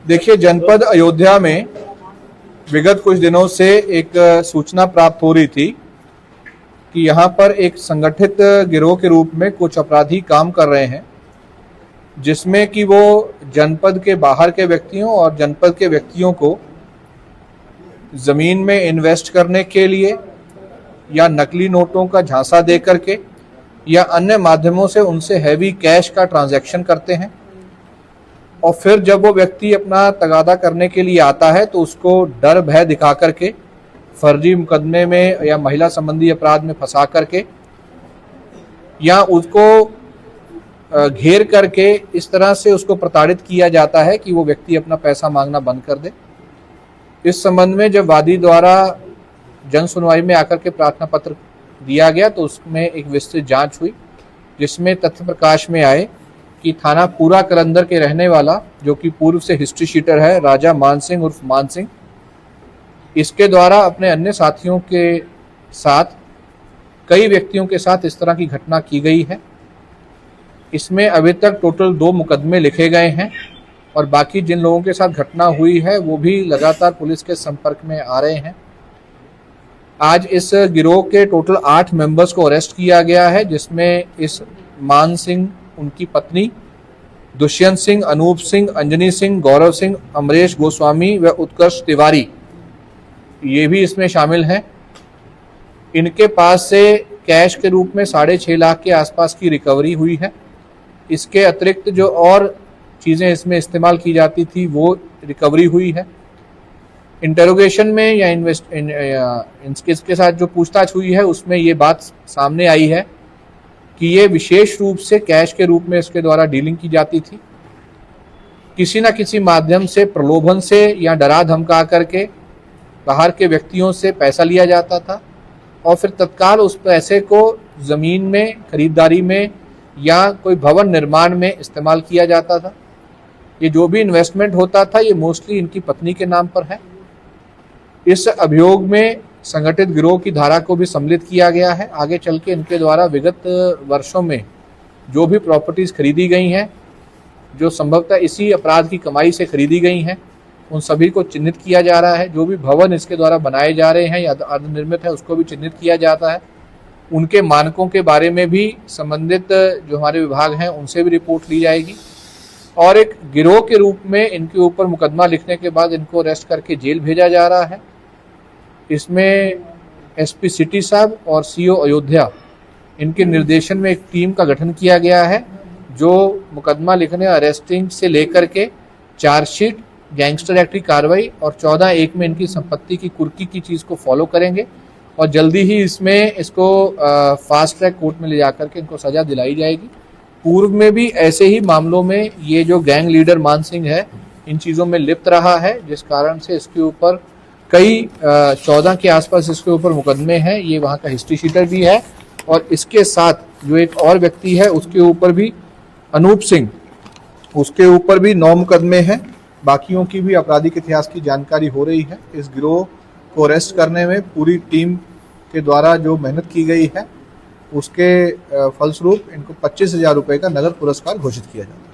देखिए, जनपद अयोध्या में विगत कुछ दिनों से एक सूचना प्राप्त हो रही थी कि यहाँ पर एक संगठित गिरोह के रूप में कुछ अपराधी काम कर रहे हैं, जिसमें कि वो जनपद के बाहर के व्यक्तियों और जनपद के व्यक्तियों को ज़मीन में इन्वेस्ट करने के लिए या नकली नोटों का झांसा दे करके या अन्य माध्यमों से उनसे हैवी कैश का ट्रांजैक्शन करते हैं। और फिर जब वो व्यक्ति अपना तगादा करने के लिए आता है तो उसको डर भय दिखा करके फर्जी मुकदमे में या महिला संबंधी अपराध में फंसा करके या उसको घेर करके इस तरह से उसको प्रताड़ित किया जाता है कि वो व्यक्ति अपना पैसा मांगना बंद कर दे। इस संबंध में जब वादी द्वारा जन सुनवाई में आकर के प्रार्थना पत्र दिया गया तो उसमें एक विस्तृत जांच हुई, जिसमें तथ्य प्रकाश में आए कि थाना पूरा कलंदर के रहने वाला, जो कि पूर्व से हिस्ट्री शीटर है, राजा मान सिंह उर्फ मान सिंह, इसके द्वारा अपने अन्य साथियों के साथ कई व्यक्तियों के साथ इस तरह की घटना की गई है। इसमें अभी तक टोटल 2 मुकदमे लिखे गए हैं और बाकी जिन लोगों के साथ घटना हुई है वो भी लगातार पुलिस के संपर्क में आ रहे हैं। आज इस गिरोह के टोटल 8 मेंबर्स को अरेस्ट किया गया है, जिसमें इस मान सिंह, उनकी पत्नी दुष्यंत सिंह, अनूप सिंह, अंजनी सिंह, गौरव सिंह, अमरेश गोस्वामी व उत्कर्ष तिवारी ये भी इसमें शामिल हैं। इनके पास से कैश के रूप में 6.5 लाख के आसपास की रिकवरी हुई है। इसके अतिरिक्त जो और चीज़ें इसमें इस्तेमाल की जाती थी वो रिकवरी हुई है। इंटेरोगेशन में या इसके साथ जो पूछताछ हुई है उसमें ये बात सामने आई है कि ये विशेष रूप से कैश के रूप में इसके द्वारा डीलिंग की जाती थी। किसी न किसी माध्यम से प्रलोभन से या डरा धमका करके बाहर के व्यक्तियों से पैसा लिया जाता था और फिर तत्काल उस पैसे को ज़मीन में खरीदारी में या कोई भवन निर्माण में इस्तेमाल किया जाता था। ये जो भी इन्वेस्टमेंट होता था ये मोस्टली इनकी पत्नी के नाम पर है। इस अभियोग में संगठित गिरोह की धारा को भी सम्मिलित किया गया है। आगे चल के इनके द्वारा विगत वर्षों में जो भी प्रॉपर्टीज़ खरीदी गई हैं, जो संभवतः इसी अपराध की कमाई से खरीदी गई हैं, उन सभी को चिन्हित किया जा रहा है। जो भी भवन इसके द्वारा बनाए जा रहे हैं या अर्धनिर्मित है उसको भी चिन्हित किया जाता है। उनके मानकों के बारे में भी संबंधित जो हमारे विभाग हैं उनसे भी रिपोर्ट ली जाएगी और एक गिरोह के रूप में इनके ऊपर मुकदमा लिखने के बाद इनको अरेस्ट करके जेल भेजा जा रहा है। इसमें एसपी सिटी साहब और सीओ अयोध्या, इनके निर्देशन में एक टीम का गठन किया गया है जो मुकदमा लिखने, अरेस्टिंग से लेकर के चार्जशीट, गैंगस्टर एक्ट की कार्रवाई और 14(1) में इनकी संपत्ति की कुर्की की चीज़ को फॉलो करेंगे और जल्दी ही इसको फास्ट ट्रैक कोर्ट में ले जाकर के इनको सज़ा दिलाई जाएगी। पूर्व में भी ऐसे ही मामलों में ये जो गैंग लीडर मान सिंह है इन चीज़ों में लिप्त रहा है, जिस कारण से इसके ऊपर कई 14 के आसपास इसके ऊपर मुकदमे हैं। ये वहाँ का हिस्ट्री शीटर भी है और इसके साथ जो एक और व्यक्ति है उसके ऊपर भी, अनूप सिंह, उसके ऊपर भी 9 मुकदमे हैं। बाकियों की भी आपराधिक इतिहास की जानकारी हो रही है। इस गिरोह को अरेस्ट करने में पूरी टीम के द्वारा जो मेहनत की गई है उसके फलस्वरूप इनको 25,000 रुपये का नगद पुरस्कार घोषित किया जाता है।